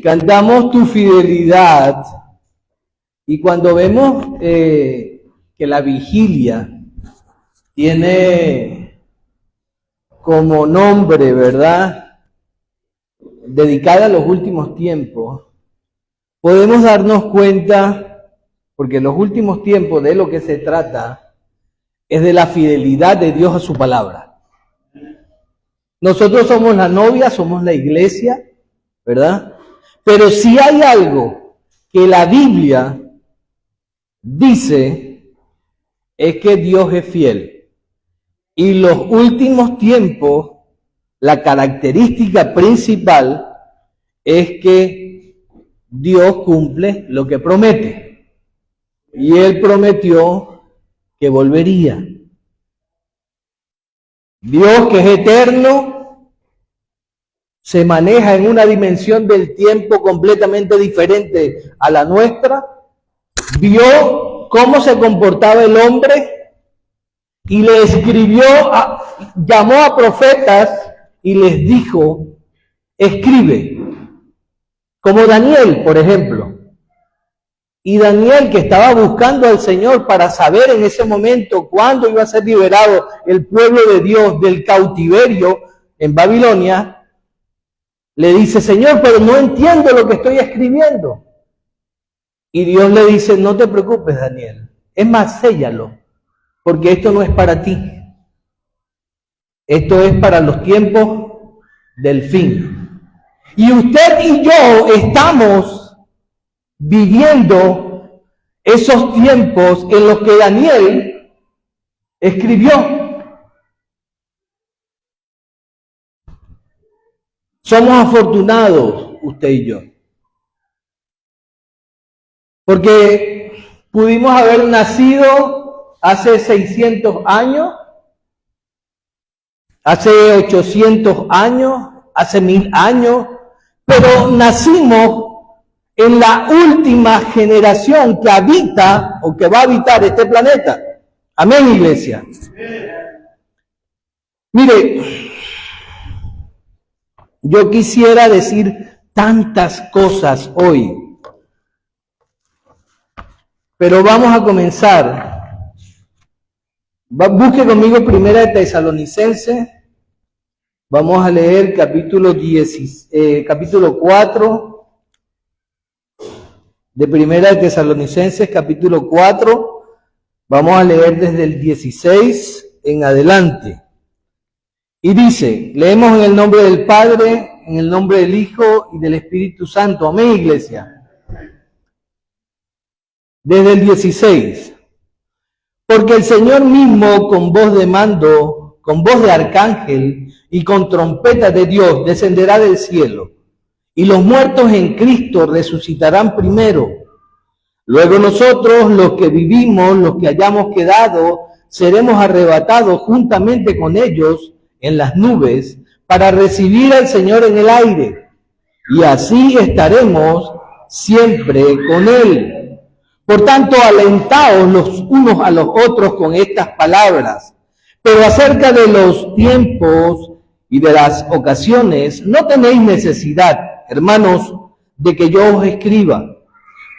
cantamos tu fidelidad, y cuando vemos que la vigilia tiene como nombre, ¿verdad?, dedicada a los últimos tiempos, podemos darnos cuenta, porque en los últimos tiempos de lo que se trata es de la fidelidad de Dios a su palabra. Nosotros somos la novia, somos la iglesia, ¿verdad? Pero si hay algo que la Biblia dice, es que Dios es fiel. Y los últimos tiempos, la característica principal es que Dios cumple lo que promete. Y Él prometió que volvería. Dios, que es eterno, se maneja en una dimensión del tiempo completamente diferente a la nuestra. Vio cómo se comportaba el hombre y le escribió, llamó a profetas y les dijo, escribe, como Daniel, por ejemplo. Y Daniel, que estaba buscando al Señor para saber en ese momento cuándo iba a ser liberado el pueblo de Dios del cautiverio en Babilonia, le dice, Señor, pero no entiendo lo que estoy escribiendo. Y Dios le dice, no te preocupes, Daniel, es más, séllalo, porque esto no es para ti. Esto es para los tiempos del fin. Y usted y yo estamos viviendo esos tiempos en los que Daniel escribió. Somos afortunados, usted y yo, porque pudimos haber nacido hace 600 años, hace 800 años, hace 1000 años, pero nacimos en la última generación que habita o que va a habitar este planeta. Amén, iglesia. Mire, yo quisiera decir tantas cosas hoy, pero vamos a comenzar. Busque conmigo Primera de Tesalonicenses. Vamos a leer capítulo 4 de Primera de Tesalonicenses, capítulo 4. Vamos a leer desde el 16 en adelante. Y dice, leemos en el nombre del Padre, en el nombre del Hijo y del Espíritu Santo. Amén, iglesia. Desde el 16. Porque el Señor mismo, con voz de mando, con voz de arcángel y con trompeta de Dios, descenderá del cielo. Y los muertos en Cristo resucitarán primero. Luego nosotros, los que vivimos, los que hayamos quedado, seremos arrebatados juntamente con ellos en las nubes para recibir al Señor en el aire. Y así estaremos siempre con Él. Por tanto, alentaos los unos a los otros con estas palabras. Pero acerca de los tiempos y de las ocasiones, no tenéis necesidad, hermanos, de que yo os escriba,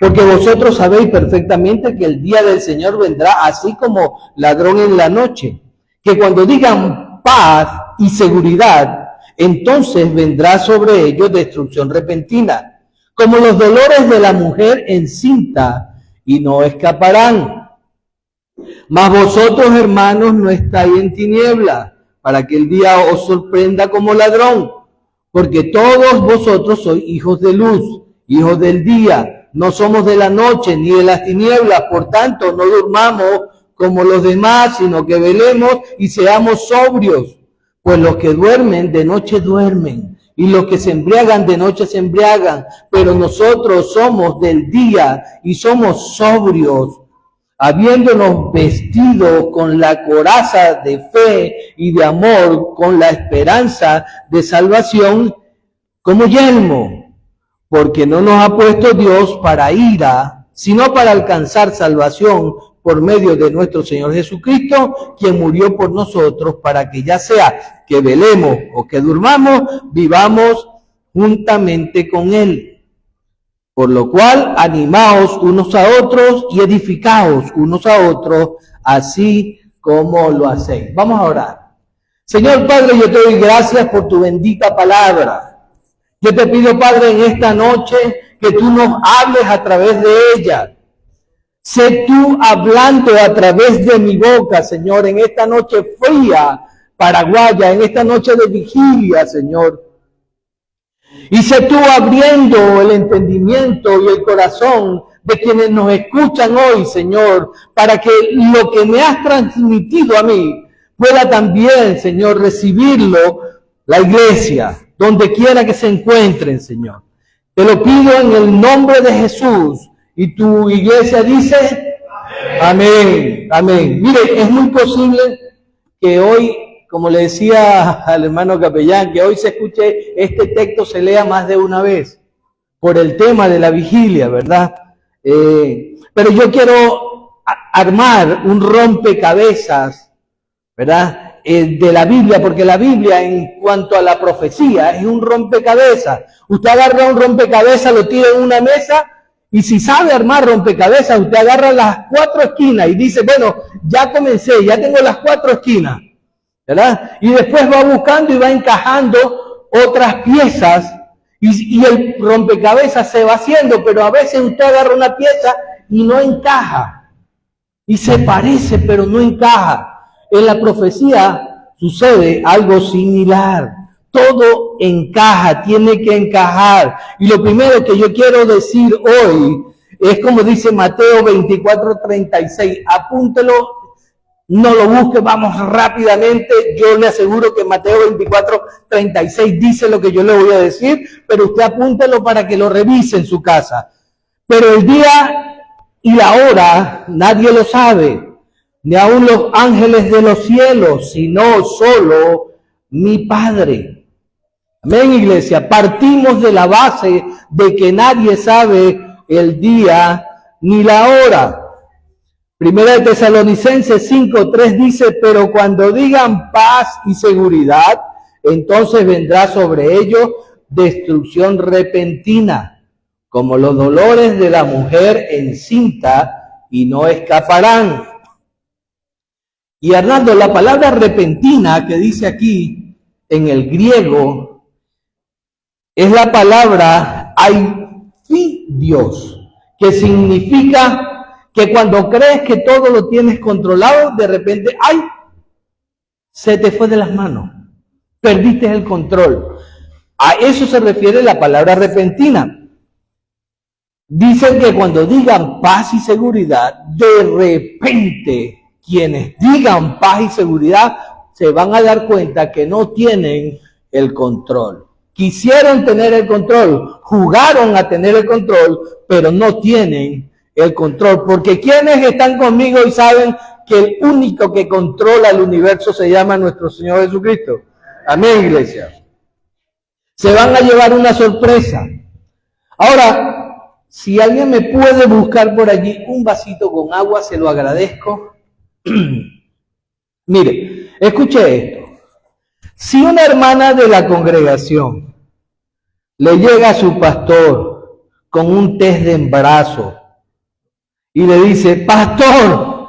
porque vosotros sabéis perfectamente que el día del Señor vendrá así como ladrón en la noche, que cuando digan paz y seguridad, entonces vendrá sobre ellos destrucción repentina, como los dolores de la mujer encinta, y no escaparán. Mas vosotros, hermanos, no estáis en tiniebla, para que el día os sorprenda como ladrón, porque todos vosotros sois hijos de luz, hijos del día, no somos de la noche ni de las tinieblas. Por tanto, no durmamos como los demás, sino que velemos y seamos sobrios. Pues los que duermen de noche duermen, y los que se embriagan de noche se embriagan, pero nosotros somos del día y somos sobrios, habiéndonos vestido con la coraza de fe y de amor, con la esperanza de salvación como yelmo, porque no nos ha puesto Dios para ira, sino para alcanzar salvación por medio de nuestro Señor Jesucristo, quien murió por nosotros, para que ya sea que velemos o que durmamos, vivamos juntamente con Él. Por lo cual, animaos unos a otros y edificaos unos a otros, así como lo hacéis. Vamos a orar. Señor Padre, yo te doy gracias por tu bendita palabra. Yo te pido, Padre, en esta noche que tú nos hables a través de ella. Sé tú hablando a través de mi boca, Señor, en esta noche fría, paraguaya, en esta noche de vigilia, Señor. Y sé tú abriendo el entendimiento y el corazón de quienes nos escuchan hoy, Señor, para que lo que me has transmitido a mí pueda también, Señor, recibirlo la iglesia, donde quiera que se encuentren, Señor. Te lo pido en el nombre de Jesús. Y tu iglesia dice, amén, amén. Mire, es muy posible que hoy, como le decía al hermano capellán, que hoy se escuche este texto, se lea más de una vez, por el tema de la vigilia, ¿verdad? Pero yo quiero armar un rompecabezas, ¿verdad? De la Biblia, porque la Biblia en cuanto a la profecía es un rompecabezas. Usted agarra un rompecabezas, lo tira en una mesa, y si sabe armar rompecabezas, usted agarra las 4 esquinas y dice, bueno, ya comencé, ya tengo las 4 esquinas, ¿verdad? Y después va buscando y va encajando otras piezas y el rompecabezas se va haciendo, pero a veces usted agarra una pieza y no encaja. Y se parece, pero no encaja. En la profecía sucede algo similar. Todo encaja, tiene que encajar. Y lo primero que yo quiero decir hoy es como dice Mateo 24:36. Apúntelo, no lo busque, vamos rápidamente. Yo le aseguro que Mateo 24:36 dice lo que yo le voy a decir, pero usted apúntelo para que lo revise en su casa. Pero el día y la hora nadie lo sabe, ni aun los ángeles de los cielos, sino solo mi Padre. Amén, iglesia. Partimos de la base de que nadie sabe el día ni la hora. Primera de Tesalonicenses 5:3 dice, pero cuando digan paz y seguridad, entonces vendrá sobre ellos destrucción repentina, como los dolores de la mujer encinta, y no escaparán. Y Arnaldo, la palabra repentina que dice aquí en el griego es la palabra aifidios, que significa que cuando crees que todo lo tienes controlado, de repente, ¡ay!, se te fue de las manos, perdiste el control. A eso se refiere la palabra repentina. Dicen que cuando digan paz y seguridad, de repente, quienes digan paz y seguridad se van a dar cuenta que no tienen el control. Quisieron tener el control, jugaron a tener el control, pero no tienen el control. Porque quienes están conmigo y saben que el único que controla el universo se llama nuestro Señor Jesucristo. Amén, iglesia. Se van a llevar una sorpresa. Ahora, si alguien me puede buscar por allí un vasito con agua, se lo agradezco. Mire, escuche esto. Si una hermana de la congregación le llega a su pastor con un test de embarazo y le dice, pastor,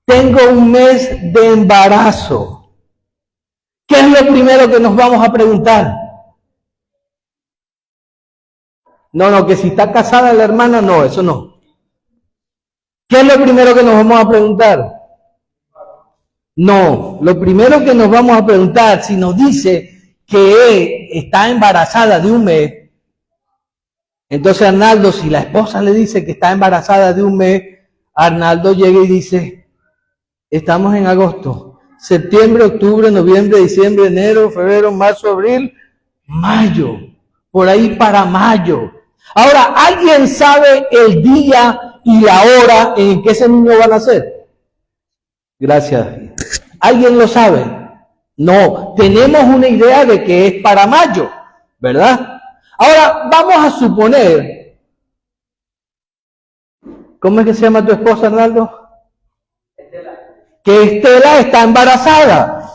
tengo un mes de embarazo, ¿qué es lo primero que nos vamos a preguntar? No, que si está casada la hermana, no, eso no. ¿Qué es lo primero que nos vamos a preguntar? No, lo primero que nos vamos a preguntar, si nos dice que está embarazada de un mes, entonces Arnaldo, si la esposa le dice que está embarazada de un mes, Arnaldo llega y dice, estamos en agosto, septiembre, octubre, noviembre, diciembre, enero, febrero, marzo, abril, mayo, por ahí para mayo. Ahora, ¿alguien sabe el día y la hora en que ese niño va a nacer? Gracias. ¿Alguien lo sabe? No, tenemos una idea de que es para mayo, ¿verdad? Ahora, vamos a suponer, ¿cómo es que se llama tu esposa, Arnaldo? Estela. Que Estela está embarazada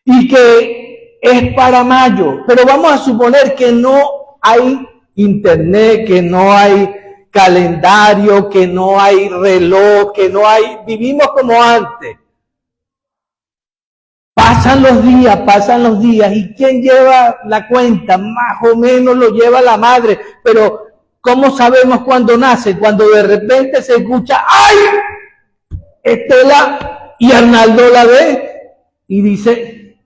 y que es para mayo, pero vamos a suponer que no hay internet, que no hay calendario, que no hay reloj, que no hay... Vivimos como antes. Pasan los días, ¿y quién lleva la cuenta? Más o menos lo lleva la madre, pero ¿cómo sabemos cuándo nace? Cuando de repente se escucha, ¡ay! Estela, y Arnaldo la ve y dice,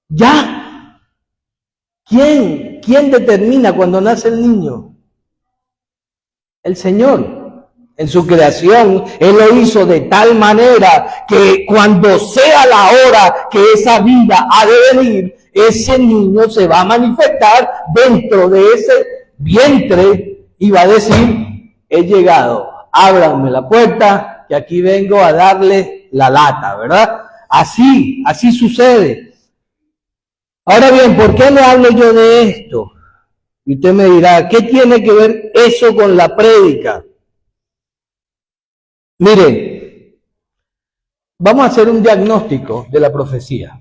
ya. ¿Quién determina cuando nace el niño? El Señor. En su creación, Él lo hizo de tal manera que cuando sea la hora que esa vida ha de venir, ese niño se va a manifestar dentro de ese vientre y va a decir, he llegado, ábranme la puerta, que aquí vengo a darle la lata, ¿verdad? Así sucede. Ahora bien, ¿por qué le hablo yo de esto? Y usted me dirá, ¿qué tiene que ver eso con la prédica? Mire, vamos a hacer un diagnóstico de la profecía.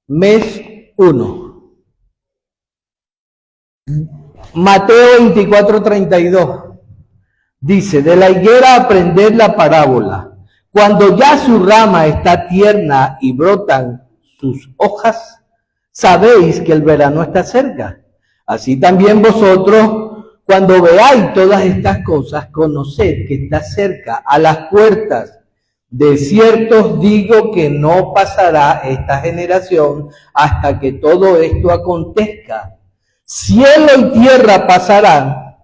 Mes 1. Mateo 24:32. Dice, de la higuera aprended la parábola. Cuando ya su rama está tierna y brotan sus hojas, sabéis que el verano está cerca. Así también vosotros, cuando veáis todas estas cosas, conoced que está cerca, a las puertas. De cierto os digo que no pasará esta generación hasta que todo esto acontezca. Cielo y tierra pasarán,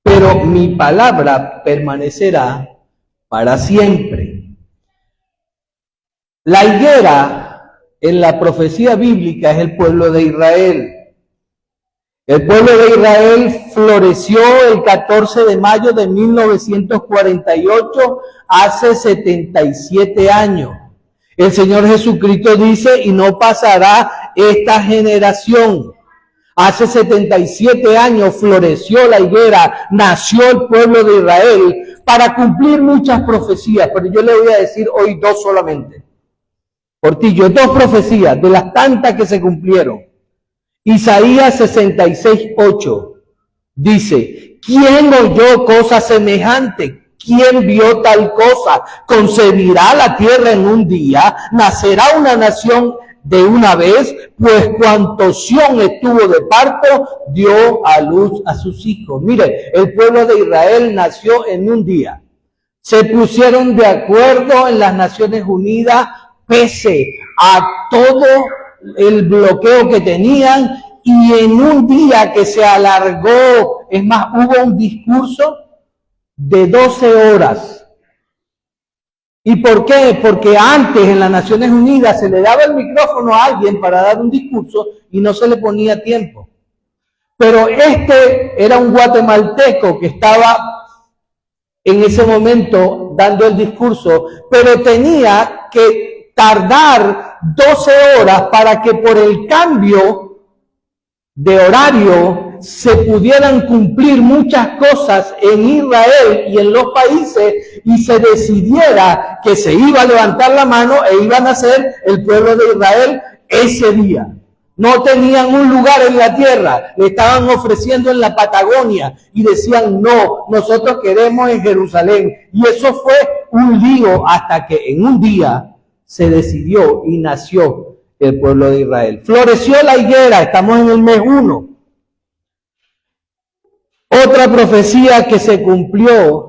pero mi palabra permanecerá para siempre. La higuera en la profecía bíblica es el pueblo de Israel. El pueblo de Israel floreció el 14 de mayo de 1948, hace 77 años. El Señor Jesucristo dice, y no pasará esta generación. Hace 77 años floreció la higuera, nació el pueblo de Israel para cumplir muchas profecías, pero yo le voy a decir hoy dos solamente. Portillo, dos profecías de las tantas que se cumplieron. Isaías 66:8 dice, ¿quién oyó cosa semejante? ¿Quién vio tal cosa? ¿Concebirá la tierra en un día? ¿Nacerá una nación de una vez? Pues cuanto Sión estuvo de parto, dio a luz a sus hijos. Mire, el pueblo de Israel nació en un día. Se pusieron de acuerdo en las Naciones Unidas, pese a todo el bloqueo que tenían, y en un día que se alargó, es más, hubo un discurso de 12 horas. ¿Y por qué? Porque antes en las Naciones Unidas se le daba el micrófono a alguien para dar un discurso y no se le ponía tiempo. Pero este era un guatemalteco que estaba en ese momento dando el discurso, pero tenía que tardar 12 horas para que por el cambio de horario se pudieran cumplir muchas cosas en Israel y en los países, y se decidiera que se iba a levantar la mano e iban a ser el pueblo de Israel ese día. No tenían un lugar en la tierra, le estaban ofreciendo en la Patagonia y decían, no, nosotros queremos en Jerusalén. Y eso fue un lío hasta que en un día se decidió y nació el pueblo de Israel. Floreció la higuera, estamos en el mes 1. Otra profecía que se cumplió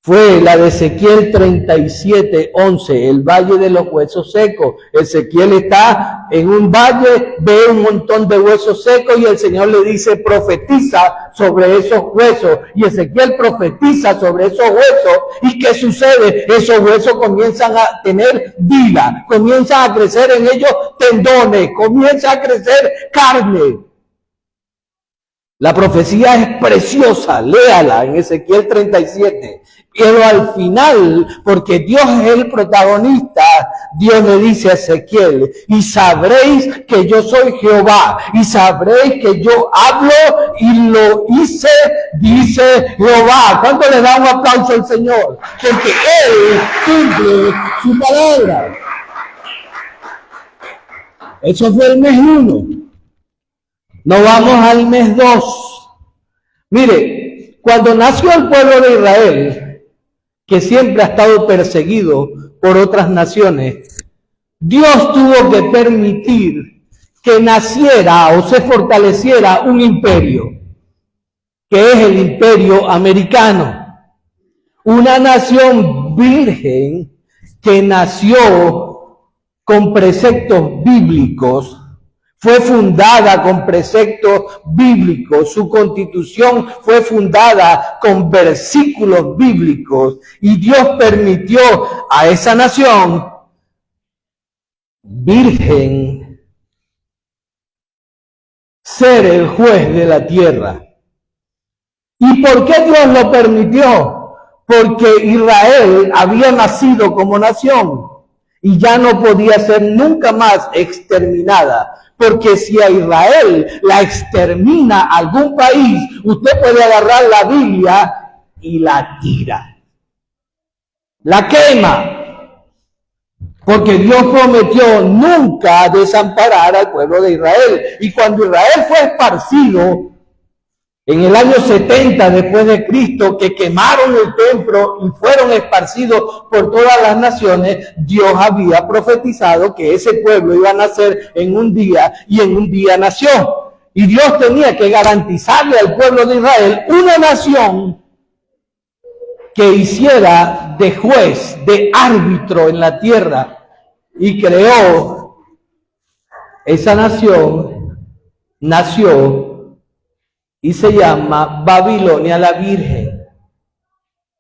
fue la de Ezequiel 37:11, el valle de los huesos secos. Ezequiel está en un valle, ve un montón de huesos secos y el Señor le dice, profetiza sobre esos huesos. Y Ezequiel profetiza sobre esos huesos. ¿Y qué sucede? Esos huesos comienzan a tener vida, comienzan a crecer en ellos tendones, comienza a crecer carne. La profecía es preciosa, léala en Ezequiel 37. Pero al final, porque Dios es el protagonista, Dios le dice a Ezequiel, y sabréis que yo soy Jehová, y sabréis que yo hablo y lo hice, dice Jehová. ¿Cuánto le da un aplauso al Señor? Porque Él cumple su palabra. Eso fue el mes 1. No vamos al mes 2. Mire, cuando nació el pueblo de Israel, que siempre ha estado perseguido por otras naciones, Dios tuvo que permitir que naciera o se fortaleciera un imperio, que es el imperio americano. Una nación virgen que nació con preceptos bíblicos, fue fundada con preceptos bíblicos, su constitución fue fundada con versículos bíblicos y Dios permitió a esa nación virgen ser el juez de la tierra. ¿Y por qué Dios lo permitió? Porque Israel había nacido como nación y ya no podía ser nunca más exterminada. Porque si a Israel la extermina algún país, usted puede agarrar la Biblia y la tira. La quema. Porque Dios prometió nunca desamparar al pueblo de Israel. Y cuando Israel fue esparcido, en el año 70 después de Cristo, que quemaron el templo y fueron esparcidos por todas las naciones, Dios había profetizado que ese pueblo iba a nacer en un día y en un día nació. Y Dios tenía que garantizarle al pueblo de Israel una nación que hiciera de juez, de árbitro en la tierra. Y creó esa nación, nació y se llama Babilonia la Virgen.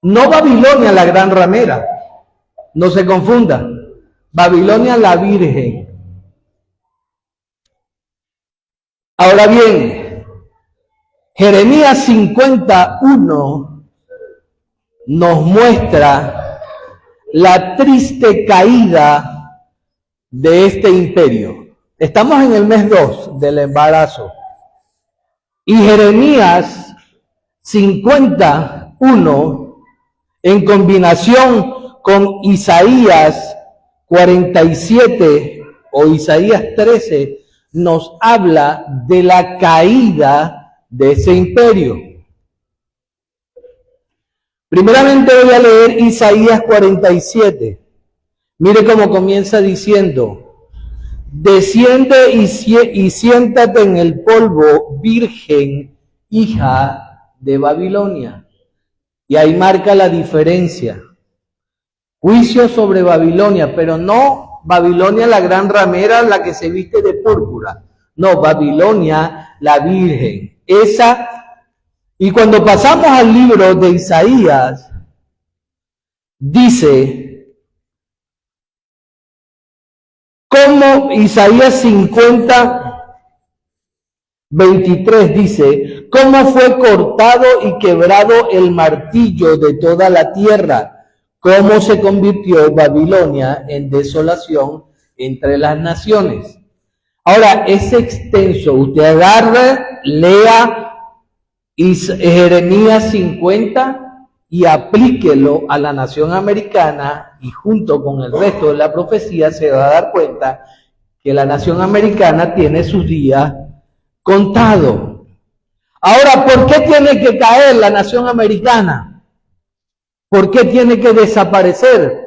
No Babilonia la gran ramera, no se confunda. Babilonia la Virgen. Ahora bien, Jeremías 51 nos muestra la triste caída de este imperio. Estamos en el mes 2 del embarazo. Y Jeremías 51, en combinación con Isaías 47 o Isaías 13, nos habla de la caída de ese imperio. Primeramente voy a leer Isaías 47. Mire cómo comienza diciendo: desciende y siéntate en el polvo, virgen, hija de Babilonia. Y ahí marca la diferencia. Juicio sobre Babilonia, pero no Babilonia la gran ramera, la que se viste de púrpura. No, Babilonia la virgen. Esa. Y cuando pasamos al libro de Isaías, dice, como Isaías 50, 23 dice, cómo fue cortado y quebrado el martillo de toda la tierra, cómo se convirtió Babilonia en desolación entre las naciones. Ahora, es extenso. Usted agarra, lea Jeremías 50 y aplíquelo a la nación americana, y junto con el resto de la profecía se va a dar cuenta que la nación americana tiene sus días contados. Ahora, ¿por qué tiene que caer la nación americana? ¿Por qué tiene que desaparecer?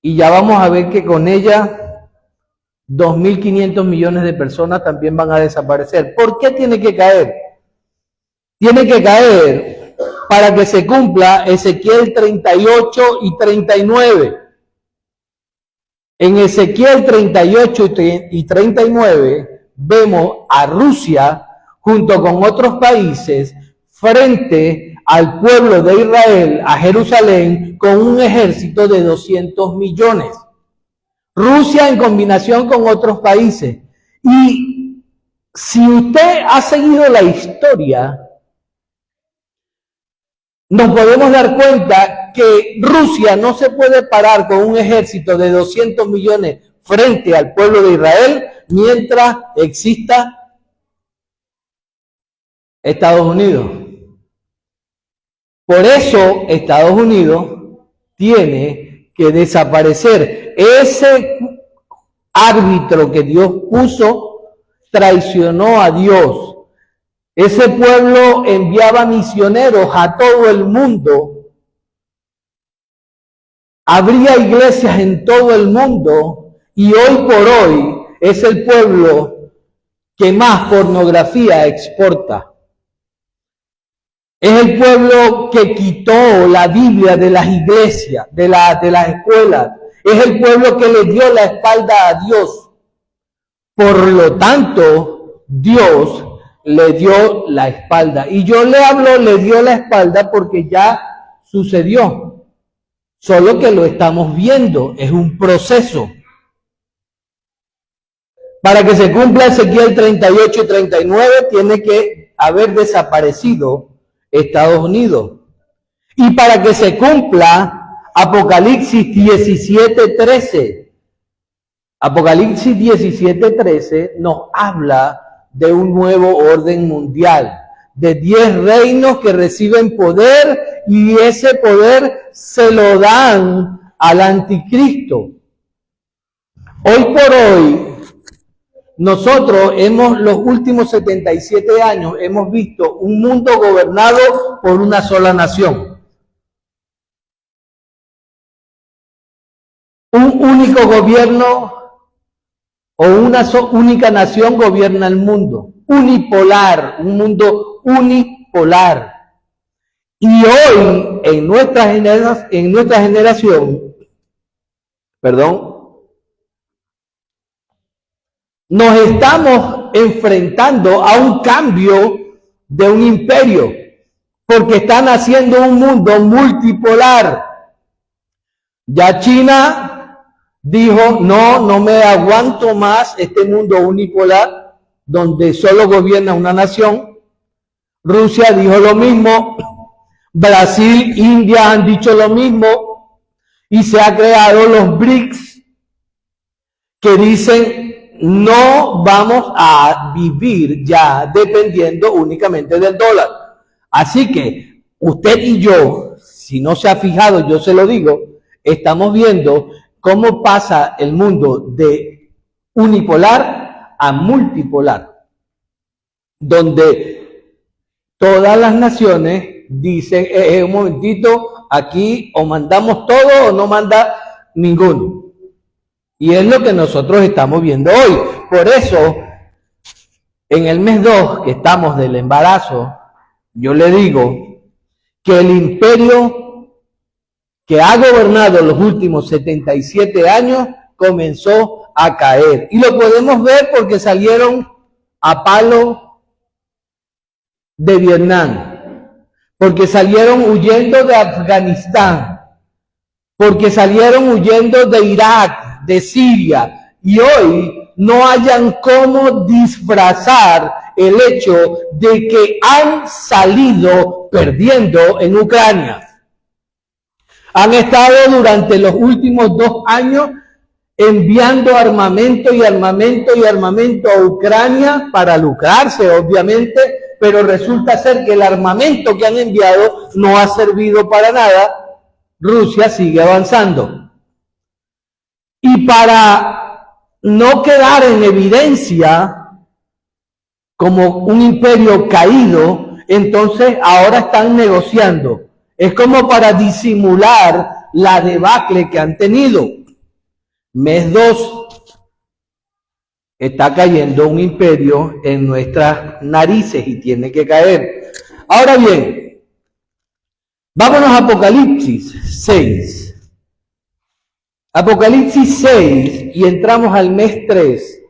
Y ya vamos a ver que con ella 2.500 millones de personas también van a desaparecer. ¿Por qué tiene que caer? Tiene que caer para que se cumpla Ezequiel 38 y 39. En Ezequiel 38 y 39 vemos a Rusia junto con otros países frente al pueblo de Israel, a Jerusalén, con un ejército de 200 millones. Rusia en combinación con otros países. Y si usted ha seguido la historia, nos podemos dar cuenta que Rusia no se puede parar con un ejército de 200 millones frente al pueblo de Israel mientras exista Estados Unidos. Por eso Estados Unidos tiene que desaparecer. Ese árbitro que Dios puso traicionó a Dios. Ese pueblo enviaba misioneros a todo el mundo. Habría iglesias en todo el mundo y hoy por hoy es el pueblo que más pornografía exporta. Es el pueblo que quitó la Biblia de las iglesias, de las escuelas. Es el pueblo que le dio la espalda a Dios. Por lo tanto, Dios le dio la espalda. Y yo le hablo, le dio la espalda porque ya sucedió. Solo que lo estamos viendo, es un proceso. Para que se cumpla Ezequiel 38 y 39, tiene que haber desaparecido Estados Unidos. Y para que se cumpla Apocalipsis 17:13. Apocalipsis 17:13 nos habla de un nuevo orden mundial, de 10 reinos que reciben poder y ese poder se lo dan al anticristo. Hoy por hoy, nosotros los últimos 77 años, hemos visto un mundo gobernado por una sola nación. Un único gobierno o una única nación gobierna el mundo. Unipolar, un mundo unipolar. Y hoy, en nuestra generación, nos estamos enfrentando a un cambio de un imperio, porque están haciendo un mundo multipolar. Ya China dijo, no me aguanto más este mundo unipolar, donde solo gobierna una nación. Rusia dijo lo mismo, Brasil, India han dicho lo mismo, y se ha creado los BRICS, que dicen, no vamos a vivir ya dependiendo únicamente del dólar. Así que usted y yo, si no se ha fijado, yo se lo digo, estamos viendo cómo pasa el mundo de unipolar a multipolar, donde todas las naciones dicen, un momentito, aquí o mandamos todo o no manda ninguno. Y es lo que nosotros estamos viendo hoy. Por eso, en el mes 2, que estamos del embarazo, yo le digo que el imperio que ha gobernado los últimos 77 años comenzó a caer. Y lo podemos ver porque salieron a palo de Vietnam, porque salieron huyendo de Afganistán, porque salieron huyendo de Irak, de Siria, y hoy no hayan cómo disfrazar el hecho de que han salido perdiendo en Ucrania. Han estado durante los últimos 2 años enviando armamento y armamento y armamento a Ucrania para lucrarse, obviamente, pero resulta ser que el armamento que han enviado no ha servido para nada. Rusia sigue avanzando. Y para no quedar en evidencia como un imperio caído, entonces ahora están negociando. Es como para disimular la debacle que han tenido. Mes 2, está cayendo un imperio en nuestras narices y tiene que caer. Ahora bien, vámonos a Apocalipsis 6. Apocalipsis 6 y entramos al mes 3.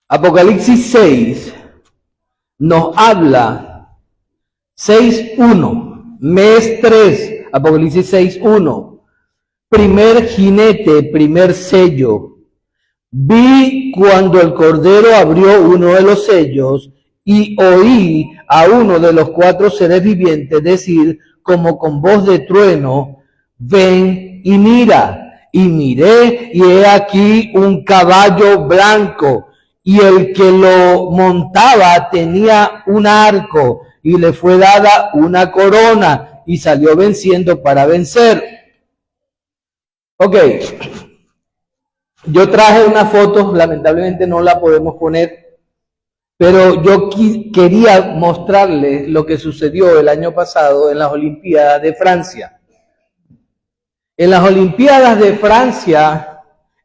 Apocalipsis 6 nos habla 6:1, mes 3, Apocalipsis 6:1. Primer jinete, primer sello. Vi cuando el Cordero abrió uno de los sellos y oí a uno de los 4 seres vivientes decir como con voz de trueno, ven y mira. Y miré y he aquí un caballo blanco y el que lo montaba tenía un arco y le fue dada una corona y salió venciendo para vencer. Ok. Yo traje una foto, lamentablemente no la podemos poner, pero yo quería mostrarles lo que sucedió el año pasado en las Olimpiadas de Francia. En las Olimpiadas de Francia,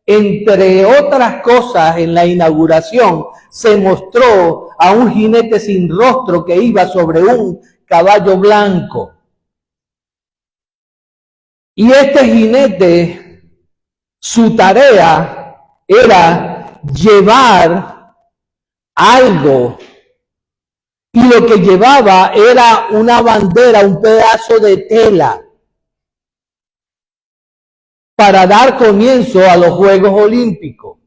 entre otras cosas, en la inauguración se mostró a un jinete sin rostro que iba sobre un caballo blanco. Y este jinete, su tarea era llevar algo. Y lo que llevaba era una bandera, un pedazo de tela, para dar comienzo a los Juegos Olímpicos.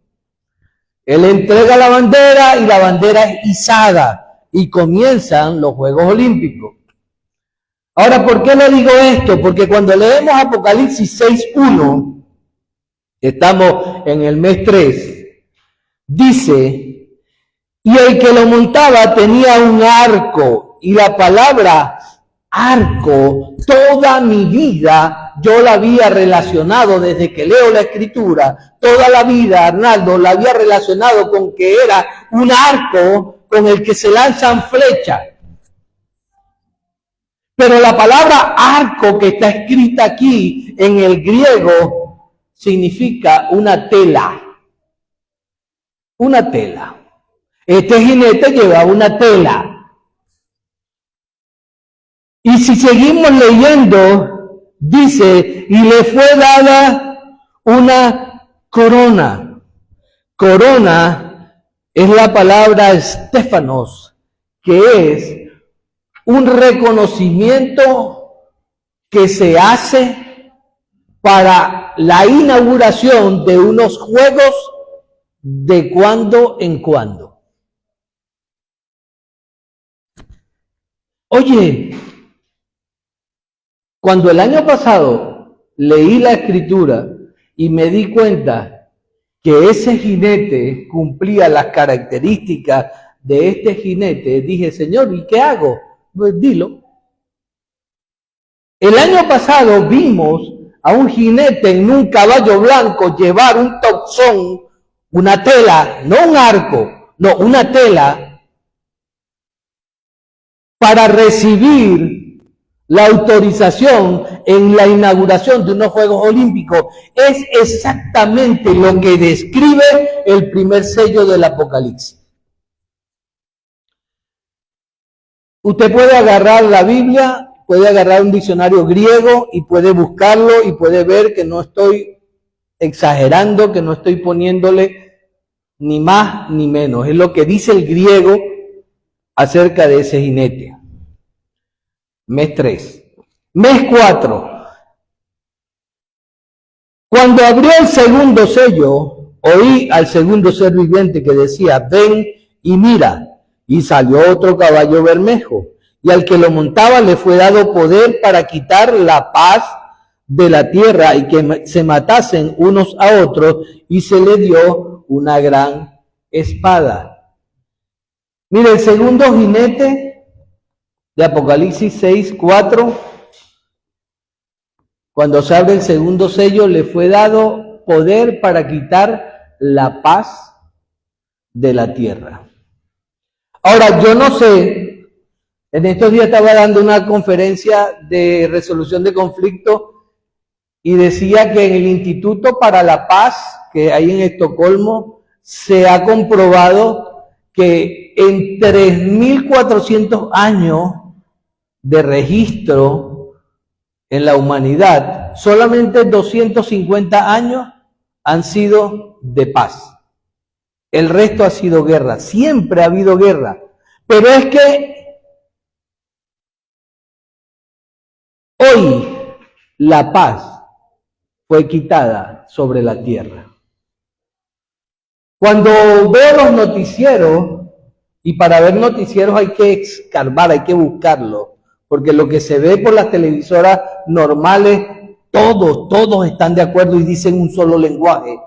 Él entrega la bandera y la bandera es izada y comienzan los Juegos Olímpicos. Ahora, ¿por qué le digo esto? Porque cuando leemos Apocalipsis 6:1, estamos en el mes 3, dice, y el que lo montaba tenía un arco, y la palabra arco, toda mi vida yo la había relacionado desde que leo la escritura, toda la vida, Arnaldo, la había relacionado con que era un arco con el que se lanzan flechas. Pero la palabra arco que está escrita aquí en el griego significa una tela. Una tela. Este jinete llevaba una tela. Y si seguimos leyendo, dice, y le fue dada una corona. Corona es la palabra Stéfanos, que es un reconocimiento que se hace para la inauguración de unos juegos de cuando en cuando. Oye, cuando el año pasado leí la escritura y me di cuenta que ese jinete cumplía las características de este jinete, dije, Señor, ¿y qué hago? Pues dilo. El año pasado vimos a un jinete en un caballo blanco llevar un toxón, una tela, no un arco, no, una tela, para recibir la autorización en la inauguración de unos Juegos Olímpicos. Es exactamente lo que describe el primer sello del Apocalipsis. Usted puede agarrar la Biblia, puede agarrar un diccionario griego y puede buscarlo y puede ver que no estoy exagerando, que no estoy poniéndole ni más ni menos. Es lo que dice el griego acerca de ese jinete. Mes 3. Mes 4. Cuando abrió el segundo sello, oí al segundo ser viviente que decía, ven y mira. Y salió otro caballo bermejo, y al que lo montaba le fue dado poder para quitar la paz de la tierra y que se matasen unos a otros, y se le dio una gran espada. Mire, el segundo jinete de Apocalipsis 6:4, cuando se abre el segundo sello, le fue dado poder para quitar la paz de la tierra. Ahora, yo no sé, en estos días estaba dando una conferencia de resolución de conflictos y decía que en el Instituto para la Paz, que hay en Estocolmo, se ha comprobado que en 3.400 años de registro en la humanidad, solamente 250 años han sido de paz. El resto ha sido guerra, siempre ha habido guerra. Pero es que hoy la paz fue quitada sobre la tierra. Cuando veo los noticieros, y para ver noticieros hay que escarbar, hay que buscarlo, porque lo que se ve por las televisoras normales, todos están de acuerdo y dicen un solo lenguaje.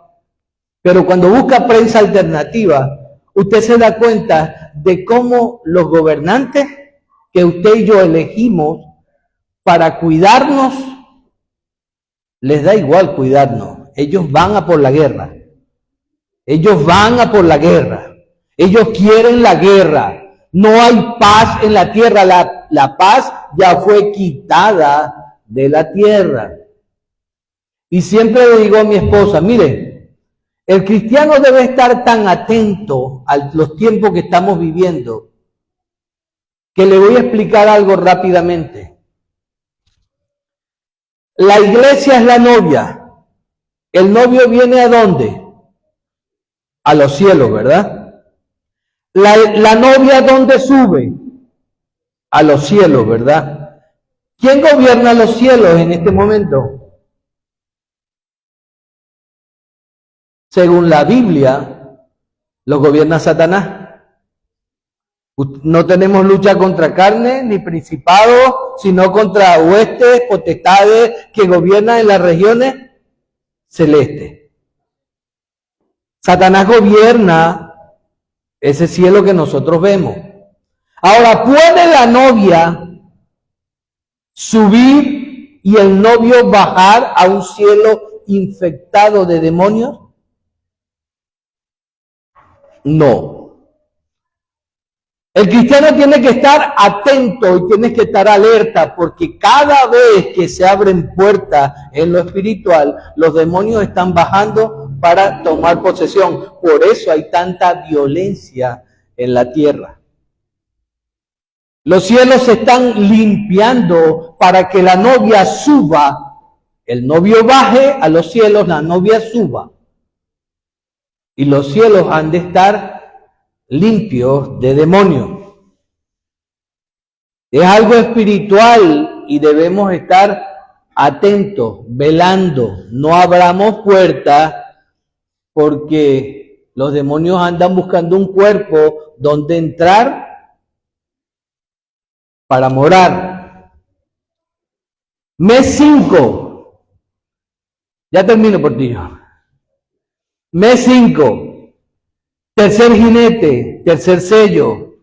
Pero cuando busca prensa alternativa, usted se da cuenta de cómo los gobernantes que usted y yo elegimos para cuidarnos, les da igual cuidarnos. Ellos van a por la guerra. Ellos van a por la guerra. Ellos quieren la guerra. No hay paz en la tierra. La paz ya fue quitada de la tierra. Y siempre le digo a mi esposa, mire, el cristiano debe estar tan atento a los tiempos que estamos viviendo que le voy a explicar algo rápidamente. La iglesia es la novia. ¿El novio viene a dónde? A los cielos, ¿verdad? La novia, ¿a dónde sube? A los cielos, ¿verdad? ¿Quién gobierna los cielos en este momento? Según la Biblia, los gobierna Satanás. No tenemos lucha contra carne ni principados, sino contra huestes, potestades que gobiernan en las regiones celestes. Satanás gobierna ese cielo que nosotros vemos. Ahora, ¿puede la novia subir y el novio bajar a un cielo infectado de demonios? No. El cristiano tiene que estar atento y tiene que estar alerta, porque cada vez que se abren puertas en lo espiritual, los demonios están bajando para tomar posesión. Por eso hay tanta violencia en la tierra. Los cielos se están limpiando para que la novia suba. El novio baje a los cielos, la novia suba. Y los cielos han de estar limpios de demonios. Es algo espiritual y debemos estar atentos, velando. No abramos puertas porque los demonios andan buscando un cuerpo donde entrar para morar. Mes 5. Ya termino, Portillo. Mes 5. Tercer jinete, tercer sello.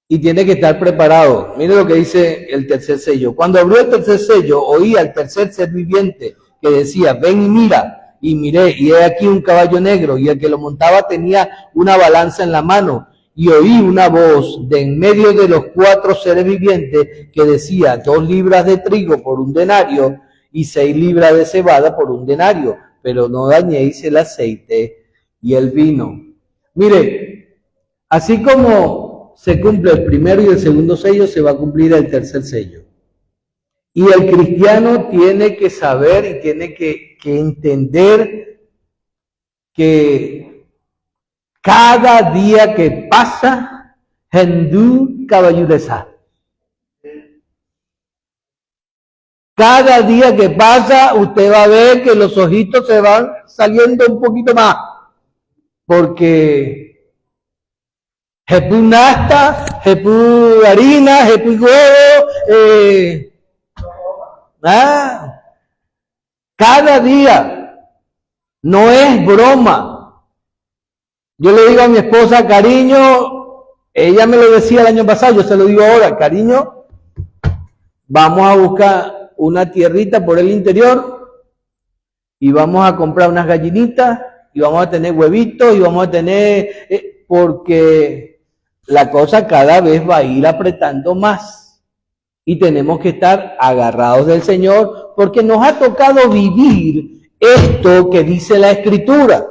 Y tiene que estar preparado. Mire lo que dice el tercer sello. Cuando abrió el tercer sello, oí al tercer ser viviente que decía, ven y mira. Y miré, y he aquí un caballo negro, y el que lo montaba tenía una balanza en la mano. Y oí una voz de en medio de los 4 seres vivientes que decía, 2 libras de trigo por un denario, y 6 libras de cebada por un denario. Pero no dañéis el aceite y el vino. Mire, así como se cumple el primero y el segundo sello, se va a cumplir el tercer sello. Y el cristiano tiene que saber y tiene que entender que cada día que pasa, Hendú caballudesa. Cada día que pasa, usted va a ver que los ojitos se van saliendo un poquito más. Porque Jepú nasta, Jepú harina, Jepú huevo, cada día, no es broma. Yo le digo a mi esposa, cariño, ella me lo decía el año pasado, yo se lo digo ahora, cariño, vamos a buscar una tierrita por el interior y vamos a comprar unas gallinitas y vamos a tener huevitos y vamos a tener, porque la cosa cada vez va a ir apretando más y tenemos que estar agarrados del Señor porque nos ha tocado vivir esto que dice la Escritura.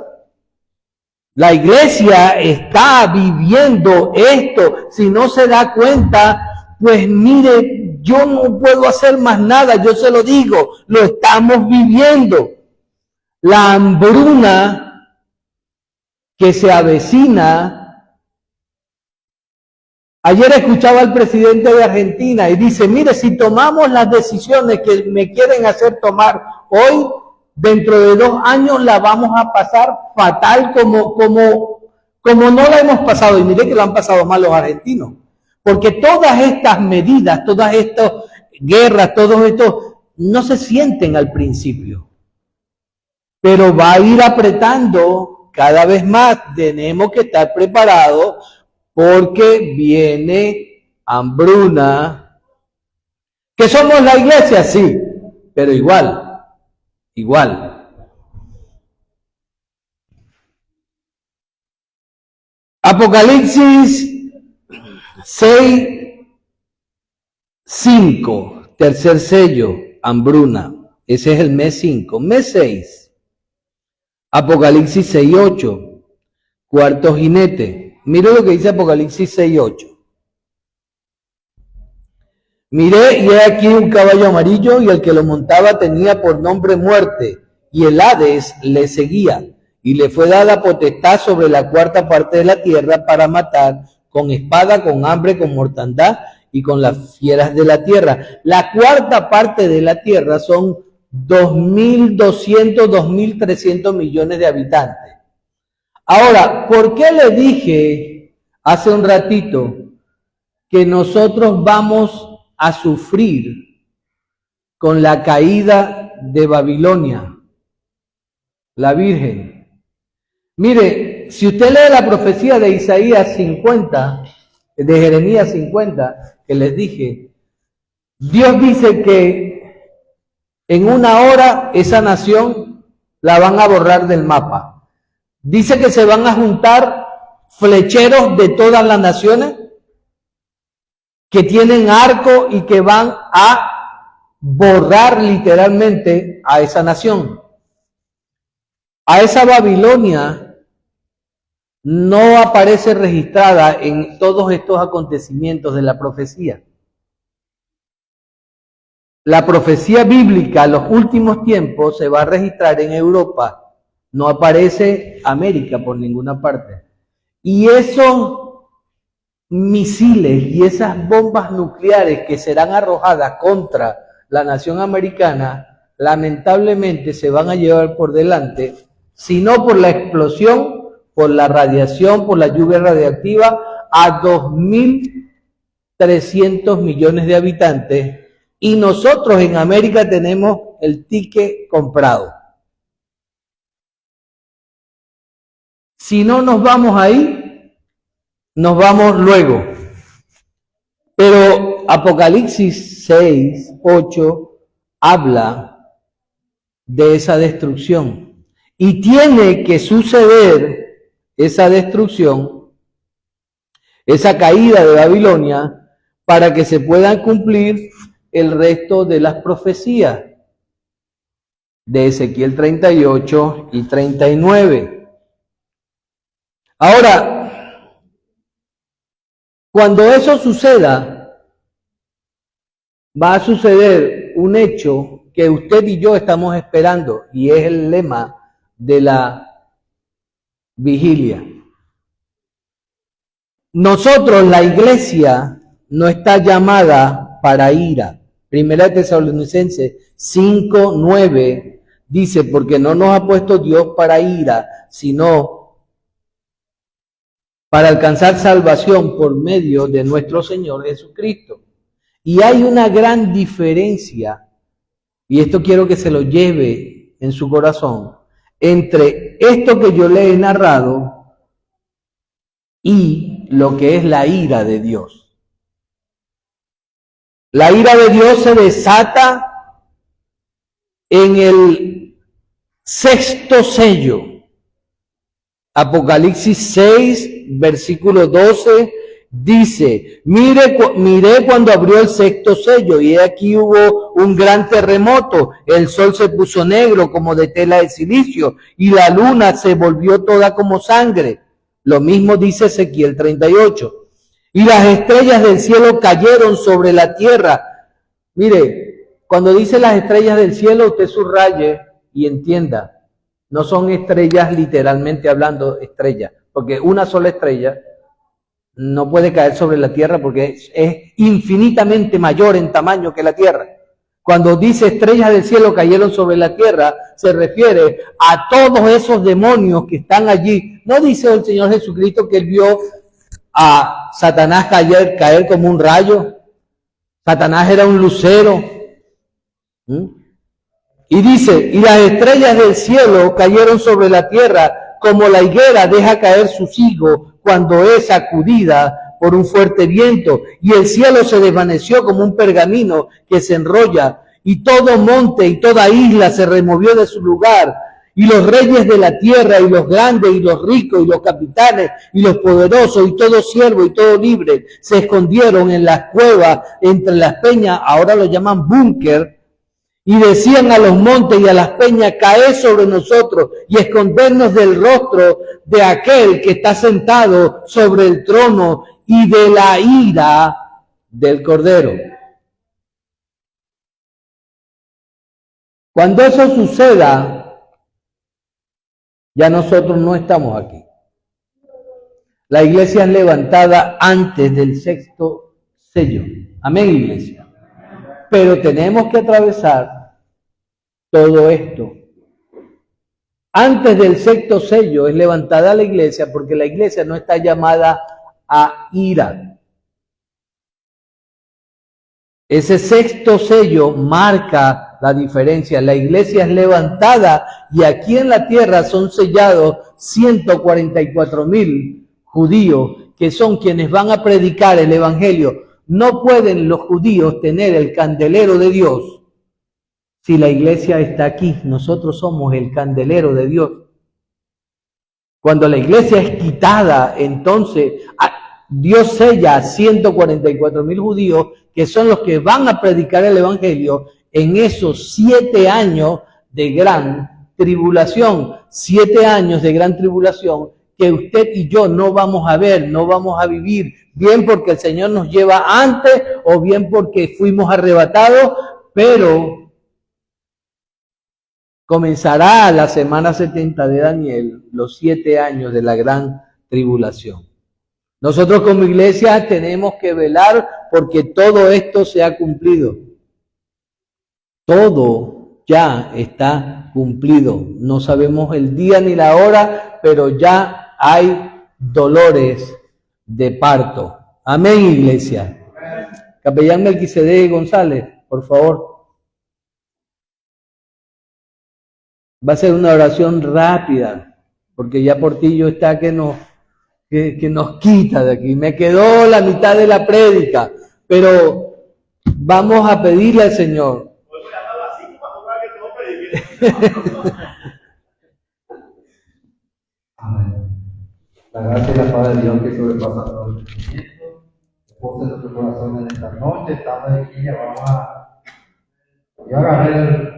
La iglesia está viviendo esto. Si no se da cuenta, pues mire, yo no puedo hacer más nada, yo se lo digo, lo estamos viviendo. La hambruna que se avecina. Ayer escuchaba al presidente de Argentina y dice, mire, si tomamos las decisiones que me quieren hacer tomar hoy, dentro de 2 años la vamos a pasar fatal como no la hemos pasado. Y mire que la han pasado mal los argentinos. Porque todas estas medidas, todas estas guerras, todos estos, no se sienten al principio. Pero va a ir apretando cada vez más. Tenemos que estar preparados porque viene hambruna. ¿Que somos la iglesia? Sí, pero igual. Apocalipsis 6:5, tercer sello, hambruna. Ese es el mes 5. Mes 6. Apocalipsis 6:8, cuarto jinete. Mire lo que dice Apocalipsis 6:8. Miré y he aquí un caballo amarillo y el que lo montaba tenía por nombre muerte y el Hades le seguía y le fue dada potestad sobre la cuarta parte de la tierra para matar con espada, con hambre, con mortandad y con las fieras de la tierra. La cuarta parte de la tierra son 2.200, 2.300 millones de habitantes. Ahora, ¿por qué le dije hace un ratito que nosotros vamos a sufrir con la caída de Babilonia, la Virgen? Mire, si usted lee la profecía de Isaías 50, de Jeremías 50, que les dije, Dios dice que en una hora esa nación la van a borrar del mapa. Dice que se van a juntar flecheros de todas las naciones que tienen arco y que van a borrar literalmente a esa nación. A esa Babilonia no aparece registrada en todos estos acontecimientos de la profecía. La profecía bíblica, los últimos tiempos, se va a registrar en Europa. No aparece América por ninguna parte. Y esos misiles y esas bombas nucleares que serán arrojadas contra la nación americana, lamentablemente se van a llevar por delante, si no por la explosión, por la radiación, por la lluvia radiactiva, a 2.300 millones de habitantes, y nosotros en América tenemos el ticket comprado. Si no nos vamos ahí, nos vamos luego. Pero Apocalipsis 6:8 habla de esa destrucción. Y tiene que suceder esa destrucción, esa caída de Babilonia, para que se puedan cumplir el resto de las profecías de Ezequiel 38 y 39. Ahora, cuando eso suceda, va a suceder un hecho que usted y yo estamos esperando, y es el lema de la vigilia. Nosotros, la iglesia, no está llamada para ira. Primera Tesalonicenses 5:9 dice, porque no nos ha puesto Dios para ira, sino para alcanzar salvación por medio de nuestro Señor Jesucristo. Y hay una gran diferencia, y esto quiero que se lo lleve en su corazón, entre esto que yo le he narrado y lo que es la ira de Dios. La ira de Dios se desata en el sexto sello. Apocalipsis 6, versículo 12, dice, miré cuando abrió el sexto sello, y aquí hubo un gran terremoto, el sol se puso negro como de tela de silicio, y la luna se volvió toda como sangre. Lo mismo dice Ezequiel 38. Y las estrellas del cielo cayeron sobre la tierra. Mire, cuando dice las estrellas del cielo, usted subraye y entienda. No son estrellas literalmente hablando, estrellas, porque una sola estrella no puede caer sobre la tierra porque es infinitamente mayor en tamaño que la tierra. Cuando dice estrellas del cielo cayeron sobre la tierra, se refiere a todos esos demonios que están allí. No dice el Señor Jesucristo que él vio a Satanás caer como un rayo. Satanás era un lucero. Y dice, y las estrellas del cielo cayeron sobre la tierra, como la higuera deja caer sus higos cuando es sacudida por un fuerte viento, y el cielo se desvaneció como un pergamino que se enrolla, y todo monte y toda isla se removió de su lugar, Y los reyes de la tierra, y los grandes, y los ricos, y los capitanes, y los poderosos, y todo siervo, y todo libre, se escondieron en las cuevas, entre las peñas, ahora lo llaman búnker, y decían a los montes y a las peñas, caed sobre nosotros, y escondernos del rostro de aquel que está sentado sobre el trono, y de la ira del Cordero. Cuando eso suceda, ya nosotros no estamos aquí. La iglesia es levantada antes del sexto sello. Amén, iglesia. Pero tenemos que atravesar todo esto. Antes del sexto sello es levantada la iglesia, porque la iglesia no está llamada a ira. Ese sexto sello marca la diferencia. La iglesia es levantada y aquí en la tierra son sellados 144,000 judíos que son quienes van a predicar el evangelio. No pueden los judíos tener el candelero de Dios si la iglesia está aquí. Nosotros somos el candelero de Dios. Cuando la iglesia es quitada, entonces Dios sella a 144,000 judíos que son los que van a predicar el evangelio en esos 7 años de gran tribulación. 7 años de gran tribulación que usted y yo no vamos a ver, no vamos a vivir, bien porque el Señor nos lleva antes o bien porque fuimos arrebatados, pero comenzará la semana 70 de Daniel, los 7 años de la gran tribulación. Nosotros como iglesia tenemos que velar porque todo esto se ha cumplido. Todo ya está cumplido. No sabemos el día ni la hora, pero ya hay dolores de parto. Amén, iglesia. Capellán Melquisedec González, por favor. Va a ser una oración rápida, porque ya Portillo está que nos quita de aquí. Me quedó la mitad de la prédica, pero vamos a pedirle al Señor. Amén. La gracia y la paz de Dios que sobrepasa todo entendimiento, repose en nuestro corazón en esta noche. Estamos aquí, ya vamos a agarrar